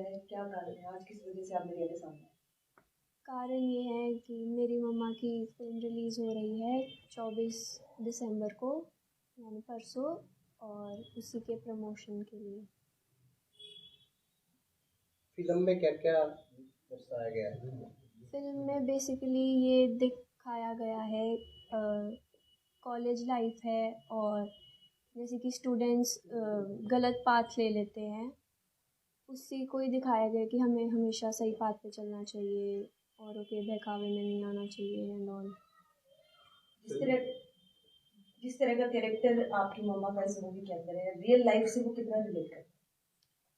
है, क्या कारण है आज किस वजह से आप मीडिया के सामने आए? कारण ये है कि मेरी मम्मा की फ़िल्म रिलीज़ हो रही है 24 दिसंबर को, यानी परसों, और उसी के प्रमोशन के लिए। फिल्म में क्या क्या दर्शाया गया है? फ़िल्म में बेसिकली ये दिखाया गया है, कॉलेज लाइफ है, और जैसे कि स्टूडेंट्स गलत पाथ ले लेते हैं, उसी को ही दिखाया गया कि हमें हमेशा सही पाथ पे चलना चाहिए, औरों के बहकावे में नहीं आना चाहिए एंड ऑल। जिस तरह जिस तरह का कैरेक्टर आपकी मम्मा का इस मूवी के अंदर है, रियल लाइफ से वो कितना रिलेट करता है?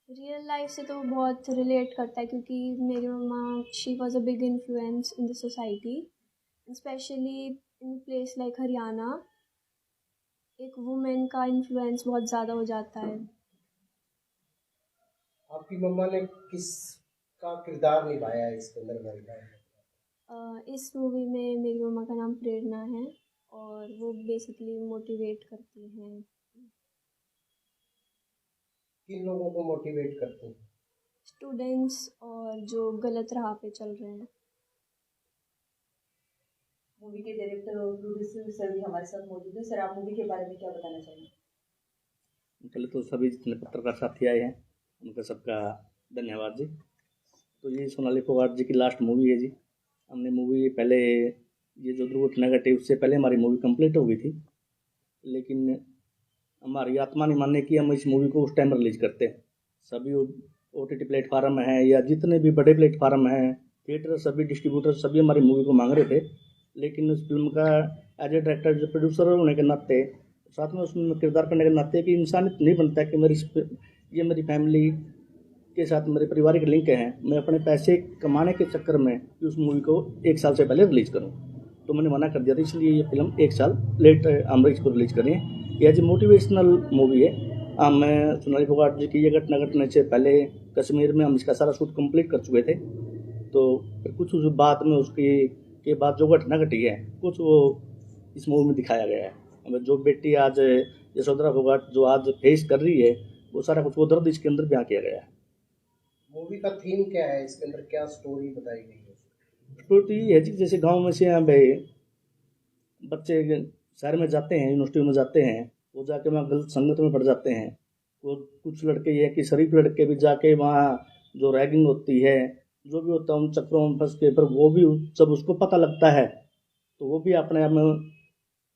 रियल लाइफ से तो बहुत रिलेट करता है, क्योंकि मेरी mamma, she was a big influence in the society, especially in place like Haryana. एक वुमेन का इन्फ्लुएंस बहुत ज़्यादा हो जाता है। आपकी मम्मा ने किस का किरदार निभाया है इसके अंदर महिला? इस मूवी में मेरी मम्मा का नाम प्रेरणा है, और वो बेसिकली मोटिवेट करती हैं। किन लोगों को मोटिवेट करते हैं? स्टूडेंट्स और जो गलत राह पे चल रहे हैं। मूवी के डायरेक्टर और प्रोड्यूसर सर भी हमारे साथ मौजूद है। सर, आप मूवी के बारे में क्या बताना चाहेंगे? पहले तो सभी जितने पत्रकार साथी आए हैं उनका सबका धन्यवाद जी। तो ये सोनाली फोगाट जी की लास्ट मूवी है जी। हमने मूवी पहले, ये जो दुर्घटना घटी उससे पहले हमारी मूवी कंप्लीट हो गई थी, लेकिन हमारी आत्मा नहीं मानने की हम इस मूवी को उस टाइम रिलीज करते। सभी OTT प्लेटफार्म हैं या जितने भी बड़े प्लेटफार्म हैं, थिएटर, सभी डिस्ट्रीब्यूटर सभी हमारी मूवी को मांग रहे थे, लेकिन उस फिल्म का एज ए डायरेक्टर, जो प्रोड्यूसर होने के नाते, साथ में उसमें किरदार करने के नाते, कि इंसानियत नहीं बनता कि ये मेरी फैमिली के साथ मेरे पारिवारिक लिंक हैं, मैं अपने पैसे कमाने के चक्कर में उस मूवी को 1 साल से पहले रिलीज़ करूं। तो मैंने मना कर दिया था, इसलिए ये फिल्म 1 साल लेट हम इसको रिलीज़ करें। ये एज ए मोटिवेशनल मूवी है। मैं सोनाली फोगाट जी की ये घटना घटने से पहले कश्मीर में हम इसका सारा शूट कंप्लीट कर चुके थे। तो फिर कुछ उस बाद में उसकी के बाद जो घटना घटी है, कुछ वो इस मूवी में दिखाया गया है। हमें जो बेटी आज यशोधरा फोगाट जो आज फेस कर रही है, वो सारा कुछ वो दर्द इसके अंदर बयां किया गया है। मूवी का थीम क्या है? इसके अंदर क्या स्टोरी बताई गई है? स्टोरी है जी, जैसे गांव में से यहाँ भाई बच्चे शहर में जाते हैं, यूनिवर्सिटी में जाते हैं, वो जाके वहाँ गलत संगत में पड़ जाते हैं। वो कुछ लड़के ये है कि शरीफ लड़के भी जाके वहाँ जो रैगिंग होती है, जो भी होता है, उन चक्रों में फंस के, पर वो भी जब उसको पता लगता है तो वो भी अपने आप में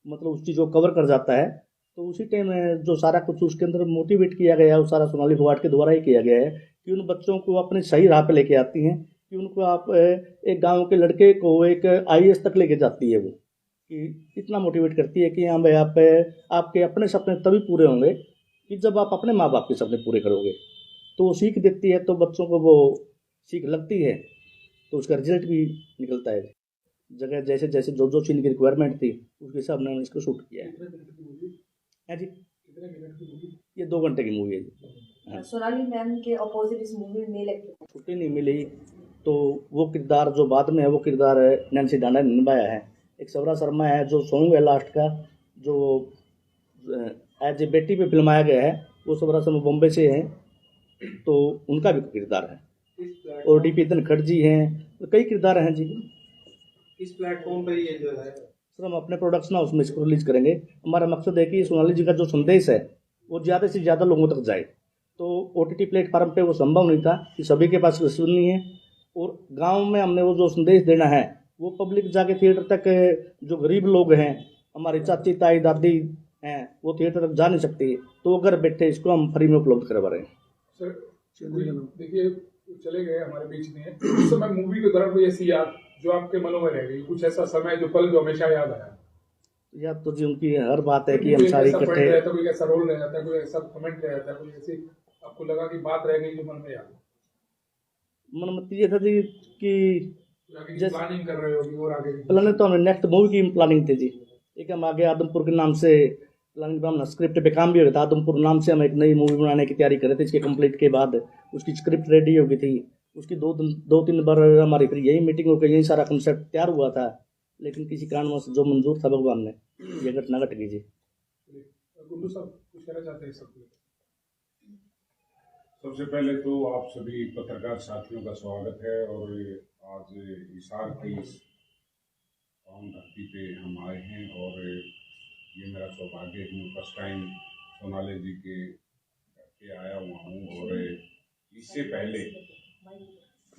मतलब उस चीज़ को कवर कर जाता है। तो उसी टाइम जो सारा कुछ उसके अंदर मोटिवेट किया गया है, वो सारा सोनाली फोगाट के द्वारा ही किया गया है, कि उन बच्चों को अपने सही राह पे लेके आती हैं, कि उनको आप एक गांव के लड़के को एक IAS तक लेके जाती है वो, कि इतना मोटिवेट करती है कि हाँ भाई, आपके अपने सपने तभी पूरे होंगे कि जब आप अपने माँ बाप के सपने पूरे करोगे। तो वो सीख देती है, तो बच्चों को वो सीख लगती है, तो उसका रिजल्ट भी निकलता है। जगह जैसे जैसे जो जो चीज़ की रिक्वायरमेंट थी उसके हिसाब से हमने इसको शूट किया है जी। ये 2 घंटे की मूवी है जी। हाँ। सोनाली मैम के अपोजिट इस मूवी में मेल एक्टर छुट्टी नहीं मिली, तो वो किरदार जो बाद में है, वो किरदार नैन्सी डांडा ने निभाया है। एक सवरा शर्मा है, जो सॉन्ग है लास्ट का, जो एज ए बेटी पे फिल्माया गया है, वो सवरा शर्मा बॉम्बे से है, तो उनका भी किरदार है। और DP धनखड़ जी हैं, तो कई किरदार हैं जी। किस प्लेटफॉर्म पर ये जो है? सर, हम अपने प्रोडक्शन हाउस में इसको रिलीज करेंगे। हमारा मकसद है कि सोनाली जी का जो संदेश है वो ज़्यादा से ज़्यादा लोगों तक जाए। तो OTT प्लेटफार्म पे वो संभव नहीं था कि सभी के पास रसीद नहीं है, और गांव में हमने वो जो संदेश देना है वो पब्लिक जाके थिएटर तक, जो गरीब लोग हैं, हमारी चाची ताई दादी हैं, वो थिएटर तक जा नहीं सकती, तो वो घर बैठे इसको हम फ्री में उपलब्ध करवा रहे हैं। सर, देखिए, चले गए हमारे बीच में, उस समय मूवी के दौरान कोई ऐसी याद जो आपके मनों में रह गई, कुछ ऐसा समय जो पल जो हमेशा याद आया? याद तो जी उनकी हर बात है कि हम सारे इकट्ठे, कोई ऐसा रोल रह जाता है, कोई ऐसा कमेंट रह जाता है, कोई ऐसी आपको लगा कि बात रह गई जो मन में याद? मन में ये था जी कि जैसे प्लानिंग कर रहे हो और आगे प्लानिंग तो हमने नेक्स्ट मूवी की प्लानिंग थी जी। एक हम आगे आदमपुर के नाम से प्लानिंग पर हम स्क्रिप्ट पे काम भी हो गया था। आदमपुर नाम से हम एक नई मूवी बनाने की तैयारी कर रहे थे। इसके कंप्लीट के बाद उसकी स्क्रिप्ट रेडी हो गई थी। उसकी 2-3 बार हमारी फिर यही मीटिंग हो गई, यही सारा कंसेप्ट तैयार हुआ था, लेकिन किसी कारणवश जो मंजूर था भगवान ने, ये घटना घट गई जी। गुड्डू साहब कुछ कहना चाहते हैं? सब सबसे पहले तो आप सभी पत्रकार साथियों का स्वागत है और आज हिसार की इस पावन धरती पे हम आए हैं और ये मेरा सौभाग्य है कि मैं फर्स्ट टाइम सोनाली जी के घर पे आया हुआ हूँ और इससे पहले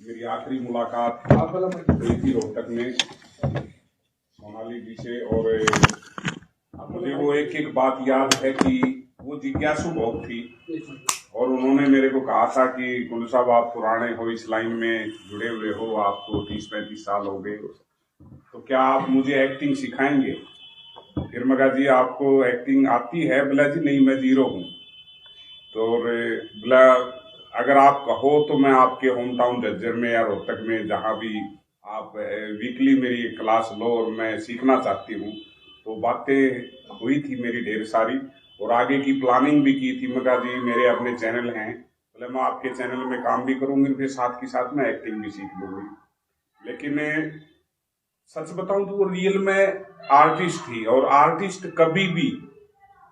मेरी आखिरी मुलाकात हुई थी रोहतक में सोनाली जी से और मुझे वो एक बात याद है कि वो जिज्ञासु बहुत थी और उन्होंने मेरे को कहा था कि कुंडू साहब आप पुराने हो, इस लाइन में जुड़े हुए हो, आपको 30-35 साल हो गए, तो क्या आप मुझे एक्टिंग सिखाएंगे। फिर मैं कहा जी आपको एक्टिंग आती है। बोला जी नहीं मैं जीरो हूँ। तो बोला अगर आप कहो तो मैं आपके होम टाउन झज्जर में या रोहतक में जहाँ भी आप वीकली मेरी क्लास लो और मैं सीखना चाहती हूँ। तो बातें हुई थी मेरी ढेर सारी और आगे की प्लानिंग भी की थी। मैं कहा जी मेरे अपने चैनल हैं, बोले मैं आपके चैनल में काम भी करूंगी फिर साथ के साथ मैं एक्टिंग भी सीख लूंगी। लेकिन सच बताऊं तो वो रियल में आर्टिस्ट थी और आर्टिस्ट कभी भी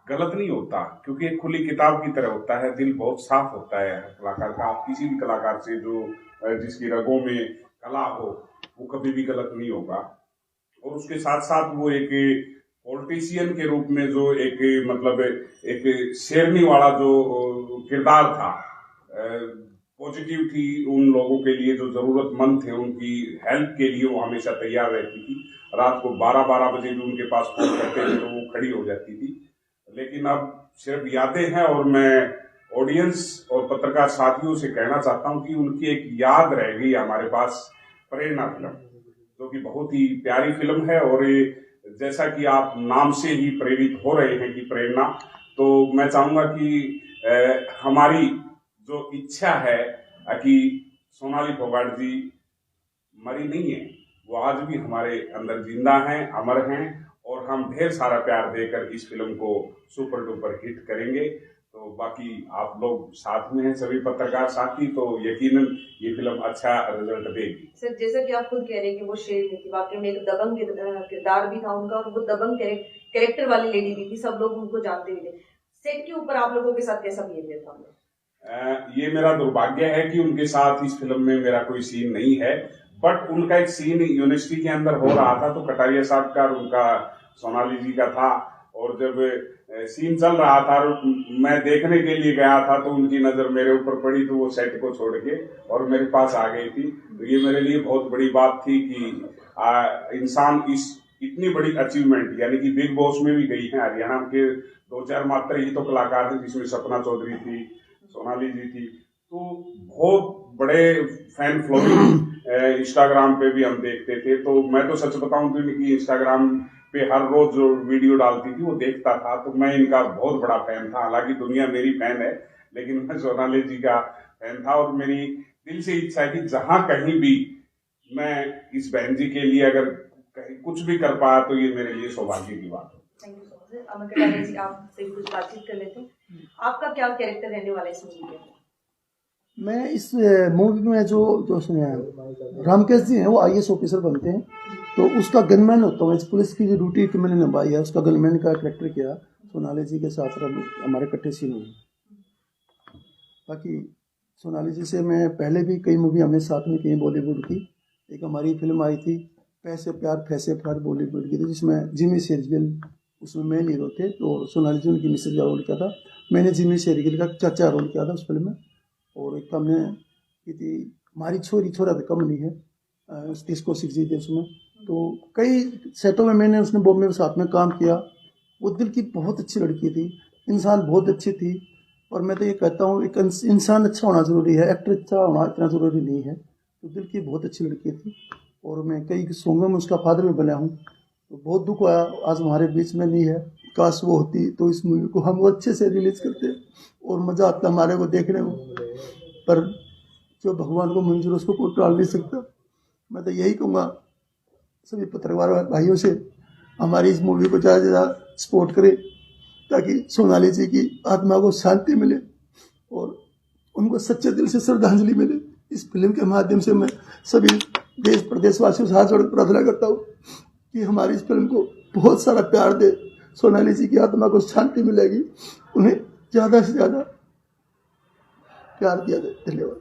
गलत नहीं होता क्योंकि एक खुली किताब की तरह होता है। दिल बहुत साफ होता है कलाकार का। आप किसी भी कलाकार से जो जिसकी रगों में कला हो वो कभी भी गलत नहीं होगा। और उसके साथ साथ वो एक पॉलिटिशियन के रूप में जो एक मतलब एक शेरनी वाला जो किरदार था, पॉजिटिव थी उन लोगों के लिए जो जरूरतमंद थे, उनकी हेल्प के लिए वो हमेशा तैयार रहती थी। रात को 12-12 बजे भी उनके पास फोन करते थे तो वो खड़ी हो जाती थी। लेकिन अब सिर्फ यादें हैं और मैं ऑडियंस और पत्रकार साथियों से कहना चाहता हूं कि उनकी एक याद रह गई हमारे पास, प्रेरणा फिल्म, जो कि बहुत ही प्यारी फिल्म है। और जैसा कि आप नाम से ही प्रेरित हो रहे हैं कि प्रेरणा, तो मैं चाहूंगा कि हमारी जो इच्छा है कि सोनाली फोगाट जी मरी नहीं है, वो आज भी हमारे अंदर जिंदा हैं, अमर हैं और हम ढेर सारा प्यार देकर इस फिल्म को सुपर डुपर हिट करेंगे। तो बाकी आप लोग साथ में हैं सभी पत्रकार साथी, तो यकीनन ये फिल्म अच्छा रिजल्ट देगी। सर जैसा कि आप खुद कह रहे हैं कि वो शेर थी, वाकई में एक दबंग किरदार भी था उनका और वो दबंग कैरेक्टर वाली लेडी भी थी, सब लोग उनको जानते भी थे। सेट के ऊपर आप लोगों के साथ कैसा बिहेवियर था? ये मेरा दुर्भाग्य है कि उनके साथ इस फिल्म में मेरा कोई सीन नहीं है, बट उनका एक सीन यूनिवर्सिटी के अंदर हो रहा था तो कटारिया साहब का और उनका सोनाली जी का था। और जब सीन चल रहा था और मैं देखने के लिए गया था तो उनकी नजर मेरे ऊपर पड़ी तो वो सेट को छोड़ के और मेरे पास आ गई थी। तो ये मेरे लिए बहुत बड़ी बात थी कि इंसान इस इतनी बड़ी अचीवमेंट, यानी कि बिग बॉस में भी गई है। हरियाणा के 2-4 मात्र ही तो कलाकार थे जिसमें सपना चौधरी थी, सोनाली जी थी, तो बहुत बड़े फैन फॉलोइंग इंस्टाग्राम पे भी हम देखते थे। तो मैं तो सच बताऊं तो इनकी इंस्टाग्राम पे हर रोज जो वीडियो डालती थी वो देखता था, तो मैं इनका बहुत बड़ा फैन था। हालांकि दुनिया मेरी फैन है लेकिन मैं सोनाली जी का फैन था और मेरी दिल से इच्छा है कि जहां कहीं भी मैं इस बहन जी के लिए अगर कहीं कुछ भी कर पाया तो ये मेरे लिए सौभाग्य की बात है। Thank you so much. Amar Kataria ji आपसे कुछ बातचीत कर लेते हैं, आपका क्या कैरेक्टर रहने वाला है इस मूवी में? मैं इस मूवी में जो रामकेश जी हैं वो IAS ऑफिसर बनते हैं, तो उसका गनमैन होता हूँ। इस पुलिस की जो ड्यूटी कि मैंने निभाई है उसका गनमैन का कैरेक्टर किया सोनाली जी के साथ, हमारे इकट्ठे सीन हुए। बाकी सोनाली जी से मैं पहले भी कई मूवी हमने साथ में की बॉलीवुड की। एक हमारी फिल्म आई थी पैसे प्यार फैसे प्यार, बॉलीवुड की थी, जिसमें जिमी शेरगिल उसमें मेन हीरो थे। तो सोनाली जी उनकी मिसेज का रोल किया था, मैंने जिमी शेरगिल का चाचा रोल किया था उस फिल्म में। और एक हमने की थी हमारी छोरी छोरा भी कम नहीं है, उसको 6 जी थे उसमें। तो कई सेटों में मैंने उसने बॉम्बे में साथ में काम किया। वो दिल की बहुत अच्छी लड़की थी, इंसान बहुत अच्छी थी। और मैं तो ये कहता हूँ एक इंसान अच्छा होना ज़रूरी है, एक्टर अच्छा होना इतना ज़रूरी नहीं है। तो दिल की बहुत अच्छी लड़की थी और मैं कई सॉन्गों में उसका फादर भी बना हूँ। तो बहुत दुख आया आज हमारे बीच में नहीं है, काश वो होती तो इस मूवी को हम अच्छे से रिलीज करते और मज़ा आता हमारे को देखने को। पर जो भगवान को मंजूर उसको कोई टाल नहीं सकता। मैं तो यही कहूँगा सभी पत्रकार भाइयों से हमारी इस मूवी को ज़्यादा से ज़्यादा सपोर्ट करें ताकि सोनाली जी की आत्मा को शांति मिले और उनको सच्चे दिल से श्रद्धांजलि मिले। इस फिल्म के माध्यम से मैं सभी देश प्रदेशवासियों से हाथ जोड़ प्रार्थना करता हूँ कि हमारी इस फिल्म को बहुत सारा प्यार दे, सोनाली जी की आत्मा को शांति मिलेगी, उन्हें ज़्यादा से ज़्यादा प्यार दिया। धन्यवाद।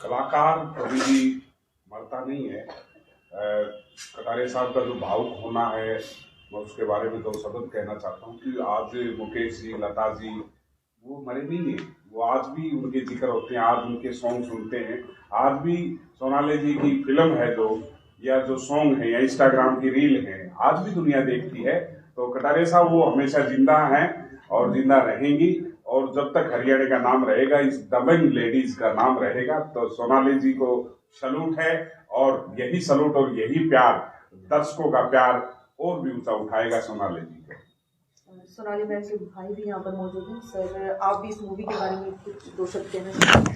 कलाकार कभी भी मरता नहीं है। कटारिया साहब का जो भावुक होना है, मैं उसके बारे में 2 शब्द कहना चाहता हूँ कि आज मुकेश जी, लता जी वो मरे नहीं है, वो आज भी उनके जिक्र होते हैं, आज उनके सॉन्ग सुनते हैं। आज भी सोनाली जी की फिल्म है जो, या जो सॉन्ग है, या इंस्टाग्राम की रील है, आज भी दुनिया देखती है। तो कटारिया साहब वो हमेशा जिंदा हैं और जिंदा रहेंगी, और जब तक हरियाणा का नाम रहेगा, इस दबंग लेडीज का नाम रहेगा, तो सोनाली जी को सलूट है। और यही सलूट और यही प्यार, दर्शकों का प्यार और भी ऊंचा उठाएगा सोनाली जी को। सोनाली मैम के भाई भी यहाँ पर मौजूद हैं। सर, आप भी इस मूवी के बारे में कुछ 2 शब्द कहना चाहेंगे?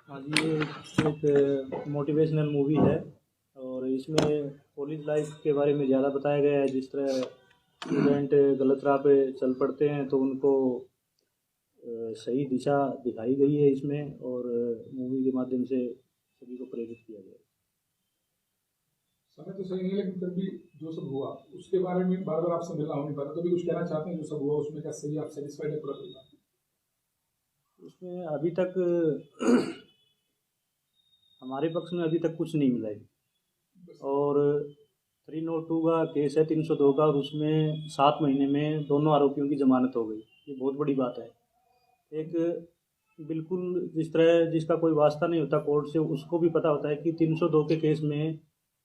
हाँ जी, ये एक मोटिवेशनल मूवी है और इसमें कॉलेज लाइफ के बारे में ज़्यादा बताया गया है। जिस तरह स्टूडेंट गलत राह पे चल पड़ते हैं तो उनको सही दिशा दिखाई गई है इसमें, और मूवी के माध्यम से सभी को प्रेरित किया गया है। समय तो सही नहीं, लेकिन फिर भी जो सब हुआ उसके बारे में बार बार आपसे मिलना हो नहीं पाता, तो भी कुछ कहना चाहते हैं जो सब हुआ उसमें क्या सही, आप सेटिस्फाइड है पूरा फिल्म? उसमें अभी तक हमारे पक्ष में अभी तक कुछ नहीं मिला है, और 302 का केस है, 302 का, और उसमें 7 महीने में दोनों आरोपियों की जमानत हो गई। ये बहुत बड़ी बात है। एक बिल्कुल जिस तरह जिसका कोई वास्ता नहीं होता कोर्ट से, उसको भी पता होता है कि 302 के केस में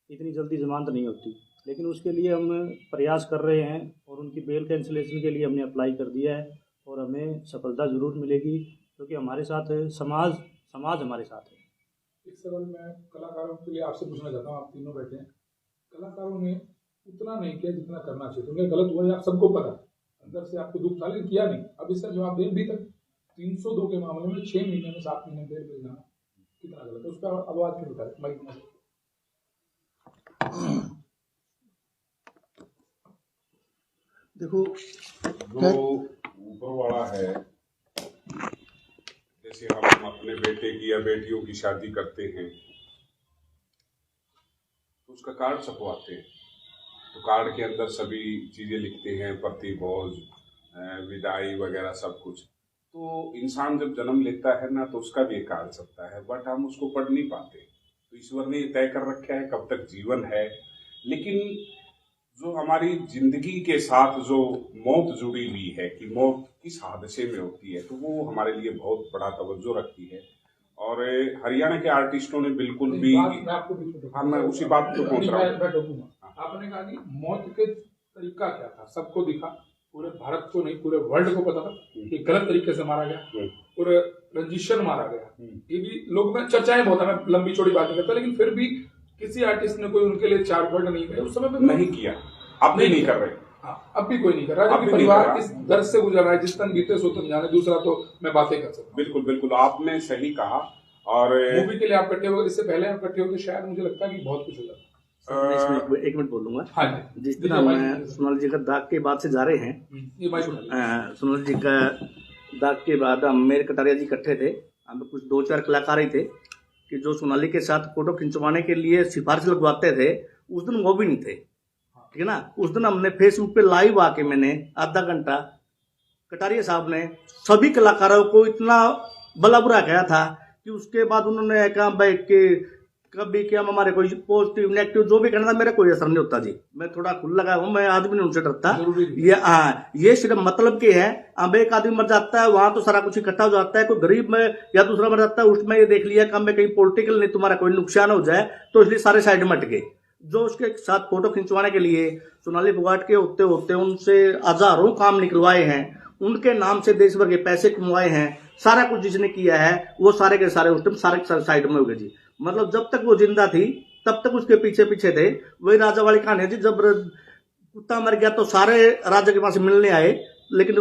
इतनी जल्दी जमानत नहीं होती, लेकिन उसके लिए हम प्रयास कर रहे हैं और उनकी बेल कैंसिलेशन के लिए हमने अप्लाई कर दिया है, और हमें सफलता ज़रूर मिलेगी, क्योंकि हमारे साथ समाज हमारे साथ है। एक सवाल मैं कलाकारों के लिए आपसे पूछना चाहता हूँ, आप तीनों बैठे हैं, कलाकारों ने उतना नहीं किया जितना करना चाहिए, उन्हें गलत हुआ, आप सबको पता, अंदर से आपको दुख था लेकिन किया नहीं। अब इसका जवाब दें, अभी तक 302 के मामले में 6 महीने में 7 महीने बेल मिल जाना कितना गलत है, उस पर आवाज क्यों उठाए माइक में? देखो, जो ऊपर वाला है, जैसे हम अपने बेटे की या बेटियों की शादी करते हैं तो उसका कार्ड छपवाते हैं, तो कार्ड के अंदर सभी चीजें लिखते हैं, प्रतिभोज, विदाई वगैरह सब कुछ। तो इंसान जब जन्म लेता है ना, तो उसका भी एक कार्ड छपता है, बट हम उसको पढ़ नहीं पाते। तो ईश्वर ने तय कर रखा है कब तक जीवन है, लेकिन जो हमारी जिंदगी के साथ जो मौत जुड़ी हुई है कि मौत किस हादसे में होती है, तो वो हमारे लिए बहुत बड़ा तवज्जो रखती है। और हरियाणा के आर्टिस्टों ने बिल्कुल भी, हाँ मैं उसी बात को पहुंच रहा हूँ। आपने कहा कि मौत के तरीका क्या था, सबको दिखा, पूरे भारत को नहीं पूरे वर्ल्ड को पता था कि गलत तरीके से मारा गया, और रंजिशन मारा गया। ये भी लोग में चर्चाएं बहुत है, मैं लंबी चौड़ी बातें करता, लेकिन फिर भी किसी आर्टिस्ट ने कोई उनके लिए 4 वर्ड नहीं किया उस समय पे, नहीं किया, अब भी नहीं कर रहे। हाँ, अब भी कोई नहीं कर रहा, क्योंकि परिवार किस दर्द से गुजर रहा है, जिस तन बीते सो तन जाने, दूसरा तो मैं बातें कर सकता हूँ। बिल्कुल बिल्कुल, आपने सही कहा। और मूवी के लिए आप इकट्ठे हो, इससे पहले आप इकट्ठे हो, शायद मुझे लगता है कि बहुत कुछ हो जाता। एक मिनट बोलूंगा। हाँ, जिस तरह हम सोनाली जी का दाग के बाद से जा रहे हैं, सोनाली जी का दाग के बाद हम, मेरे कटारिया जी इकट्ठे थे, हम कुछ 2-4 कलाकार ही थे कि जो सोनाली के साथ फोटो खिंचवाने के लिए सिफारिश लगवाते थे, उस दिन वो भी नहीं थे, ठीक है ना। उस दिन हमने फेसबुक पे लाइव आके मैंने आधा घंटा कटारिया साहब ने सभी कलाकारों को इतना भला बुरा कहा था कि उसके बाद उन्होंने कहा भाई कि कभी क्या हमारे कोई पॉजिटिव नेगेटिव जो भी कहना था, मेरा कोई असर नहीं होता जी, मैं थोड़ा खुला लगा हूँ, मैं आदमी नहीं उनसे डरता। ये सिर्फ मतलब के है, अब एक आदमी मर जाता है वहां तो सारा कुछ इकट्ठा हो जाता है, कोई गरीब में या दूसरा मर जाता है, उसमें ये देख लिया कि कहीं पॉलिटिकल नहीं तुम्हारा कोई नुकसान हो जाए, तो इसलिए सारे साइड में हट गए। जो उसके साथ फोटो खिंचवाने के लिए सोनाली फोगाट के होते होते उनसे हजारों काम निकलवाए हैं, उनके नाम से देश भर के पैसे कमाए हैं, सारा कुछ जिसने किया है वो सारे के सारे उस टाइम सारे साइड में हो गए जी। मतलब जब तक वो जिंदा थी तब तक उसके पीछे पीछे थे। वही राजा वाली कहानी है जी, जब कुत्ता मर गया तो सारे राजा के पास मिलने आए, लेकिन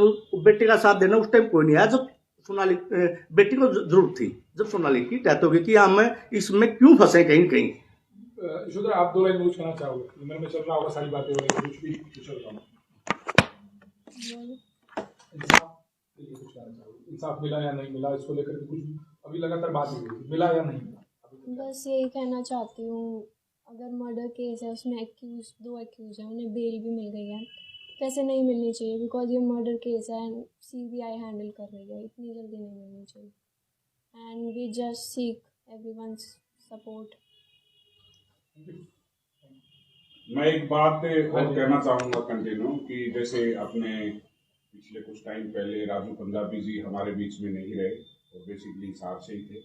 बेटी का साथ देना उस टाइम कोई नहीं आया, जब सोनाली बेटी को जरूरत थी, जब सोनाली की डेथ हो गई कि हम इसमें क्यों फंसे कहीं कहीं। यशोधरा, आप 2 लाइन कुछ कहना चाहोगे? मन में चल रहा होगा सारी बातें, कुछ भी चल रहा हो, इंसाफ मिला या नहीं मिला, इसको लेकर कुछ अभी लगातार बात हो रही है, मिला या नहीं मिला? बस यही कहना चाहती हूँ, अगर मर्डर केस है उसमें दो एक्यूज हैं, उन्हें बेल भी मिल गई है, तो ऐसे नहीं मिलनी चाहिए बिकॉज ये मर्डर केस है एंड CBI हैंडल कर रही है, इतनी जल्दी नहीं मिलनी चाहिए। And we just seek everyone's support. मैं एक बात और कहना चाहूँगा कंटिन्यू कि जैसे अपने पिछले कुछ टाइम पहले राजू पंजाबी जी हमारे बीच में नहीं रहे और बेसिकली हिसार से ही थे।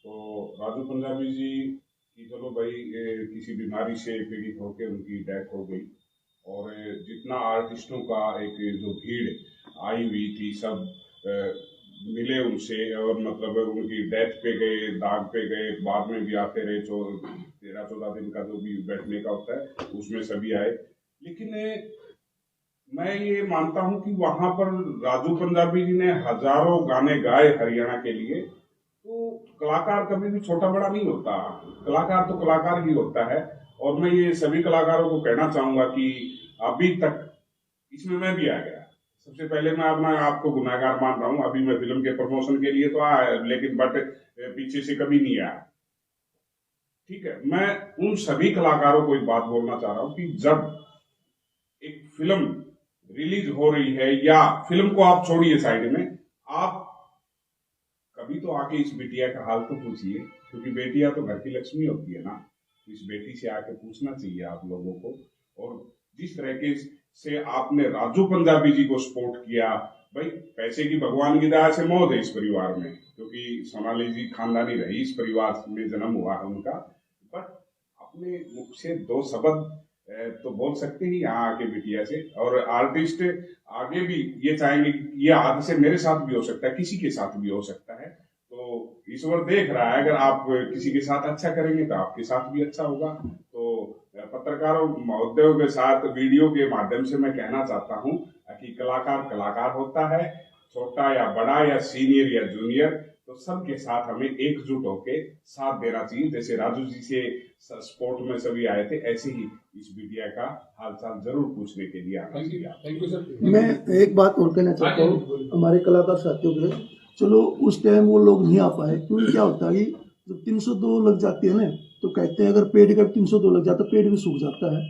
तो राजू पंजाबी जी की चलो भाई किसी बीमारी से पीड़ित होकर उनकी डेथ हो गई और जितना आर्टिस्टों का एक जो भीड़ आई हुई थी सब मिले उनसे और मतलब उनकी डेथ पे गए, दाग पे गए, बाद में भी आते रहे। 13-14 दिन का जो भी बैठने का होता है उसमें सभी आए। लेकिन मैं ये मानता हूं कि वहां पर राजू पंजाबी जी ने हजारों गाने गाए हरियाणा के लिए। तो कलाकार कभी भी छोटा बड़ा नहीं होता, कलाकार तो कलाकार ही होता है। और मैं ये सभी कलाकारों को कहना चाहूंगा कि अभी तक इसमें मैं भी आ गया। सबसे पहले मैं अपना आपको गुनाहगार मान रहा हूं। अभी मैं फिल्म के प्रमोशन के लिए तो आया, लेकिन बट पीछे से कभी नहीं आया। ठीक है, मैं उन सभी कलाकारों को एक बात बोलना चाह रहा हूं कि जब एक फिल्म रिलीज हो रही है या फिल्म को आप छोड़िए साइड में, आप कभी तो आके इस बेटिया का हाल तो पूछिए, क्योंकि बेटिया तो घर की लक्ष्मी होती है ना। इस बेटी से आके पूछना चाहिए आप लोगों को। और जिस तरीके से आपने राजू पंजाबी जी को सपोर्ट किया, भाई पैसे की भगवान की दया से मौज है इस परिवार में, क्योंकि सोनाली जी खानदानी रही, इस परिवार में जन्म हुआ है उनका। बट अपने मुख से 2 शब्द तो बोल सकते ही यहाँ आके बिटिया से। और आर्टिस्ट आगे भी ये चाहेंगे कि ये हादसे मेरे साथ भी हो सकता है, किसी के साथ भी हो सकता है। तो ईश्वर देख रहा है, अगर आप किसी के साथ अच्छा करेंगे तो आपके साथ भी अच्छा होगा। तो पत्रकारों महोदयों के साथ वीडियो के माध्यम से मैं कहना चाहता हूँ कि कलाकार कलाकार होता है, छोटा या बड़ा या सीनियर या जूनियर, तो सबके साथ हमें एकजुट होके साथ देना चाहिए। जैसे राजू जी से स्पोर्ट में सभी आए थे, ऐसे ही इस मीडिया का हालचाल जरूर पूछने के लिए आना चाहिए। Thank you sir. मैं एक बात और कहना चाहता हूँ हमारे कलाकार साथियों के लिए। चलो उस टाइम वो लोग नहीं आ पाए, क्योंकि क्या होता है कि जब 302 लग जाती है ना, तो कहते हैं अगर पेड़ का 302 लग जाता है पेड़ भी सूख जाता है।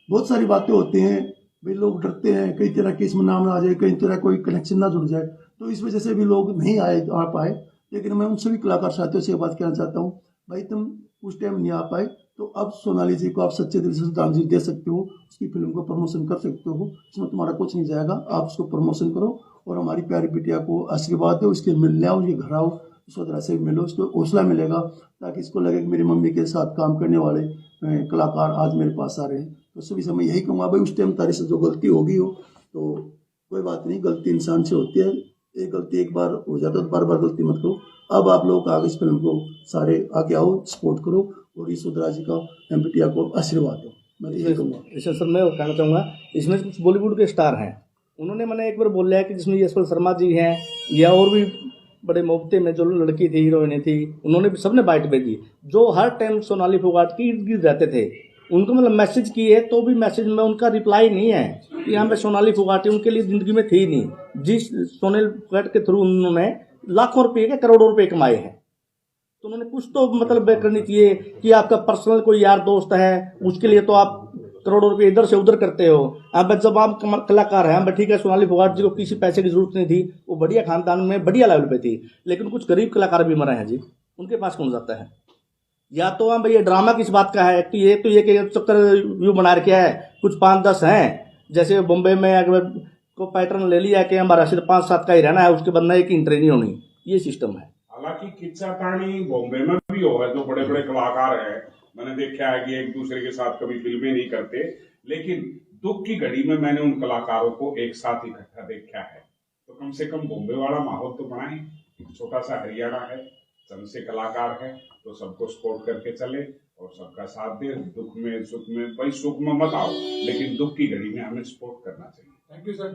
बहुत सारी बातें होती हैं, भाई लोग डरते हैं कई तरह के इसमें नाम ना आ जाए, कई तरह कोई कनेक्शन ना जुड़ जाए, तो इस वजह से भी लोग नहीं आ पाए। लेकिन मैं उन सभी कलाकार साथियों से बात कहना चाहता हूँ, भाई तुम उस टाइम नहीं आ पाए तो अब सोनाली जी को आप सच्चे दिल से श्रद्धांजलि दे सकते हो, उसकी फिल्म को प्रमोशन कर सकते हो, इसमें तुम्हारा कुछ नहीं जाएगा, आप उसको प्रमोशन करो और हमारी प्यारी बिटिया को आशीर्वाद दो, उसके मिलने आओ, उसके घर आओ, उसको तरह से मिलो, उसको हौसला मिलेगा, ताकि इसको लगे कि मेरी मम्मी के साथ काम करने वाले कलाकार आज मेरे पास आ रहे हैं। तो सभी समय यही कहूँगा, भाई उस टाइम तारी से जो गलती होगी हो तो कोई बात नहीं, गलती इंसान से होती है, एक गलती एक बार हो जाता है तो बार बार गलती मत करो। अब आप लोग आगे इस फिल्म को सारे आगे आओ, सपोर्ट करो और ईश्वरदरा जी का बिटिया को आशीर्वाद दो। मैं यही कहूँगा। इसे सर मैं कहना चाहूँगा, इसमें कुछ बॉलीवुड के स्टार हैं, उन्होंने मैंने एक बार बोल लिया कि जिसमें यशवंत शर्मा जी हैं या और भी बड़े मोहब्बते में जो लड़की थी, हीरोइन थी, उन्होंने भी सबने बाइट भेजी, जो हर टाइम सोनाली फोगाट की इर्द गिर्द रहते थे। उनको मतलब मैसेज किए तो भी मैसेज में उनका रिप्लाई नहीं है कि यहाँ पे सोनाली फोगाटी उनके लिए ज़िंदगी में थी नहीं। जिस सोनाली फोगाट के थ्रू उन्होंने लाखों रुपये के करोड़ों रुपये कमाए हैं, तो उन्होंने कुछ तो मतलब करनी चाहिए कि आपका पर्सनल कोई यार दोस्त है, उसके लिए तो आप करोड़ों रुपये इधर से उधर करते हो। अब जब आप कलाकार हैं, अब ठीक है सोनाली फोगाट जी को किसी पैसे की जरूरत नहीं थी, वो बढ़िया खानदान में बढ़िया लेवल पे थी, लेकिन कुछ गरीब कलाकार भी मरे हैं जी, उनके पास कौन जाता है? या तो हम ये ड्रामा किस बात का है कि ये तो ये कि 70 व्यू बना रखे है, कुछ 5-10 हैं, जैसे बॉम्बे में अगर को पैटर्न ले लिया कि हमारा सिर्फ 5-7 का ही रहना है, उसके बाद नए की एंट्री नहीं होनी, ये सिस्टम है। हालांकि किस्सा कहानी बॉम्बे में भी हो है, जो बड़े बड़े कलाकार हैं, मैंने देखा है कि एक दूसरे के साथ कभी फिल्में नहीं करते, लेकिन दुख की घड़ी में मैंने उन कलाकारों को एक साथ इकट्ठा देखा है। तो कम से कम बॉम्बे वाला माहौल तो बनाए। एक छोटा सा हरियाणा है, चंद से कलाकार है, तो सबको सपोर्ट करके चले और सबका साथ दे। दुख में सुख में, भाई सुख में मत आओ, लेकिन दुख की घड़ी में हमें सपोर्ट करना चाहिए। Thank you sir.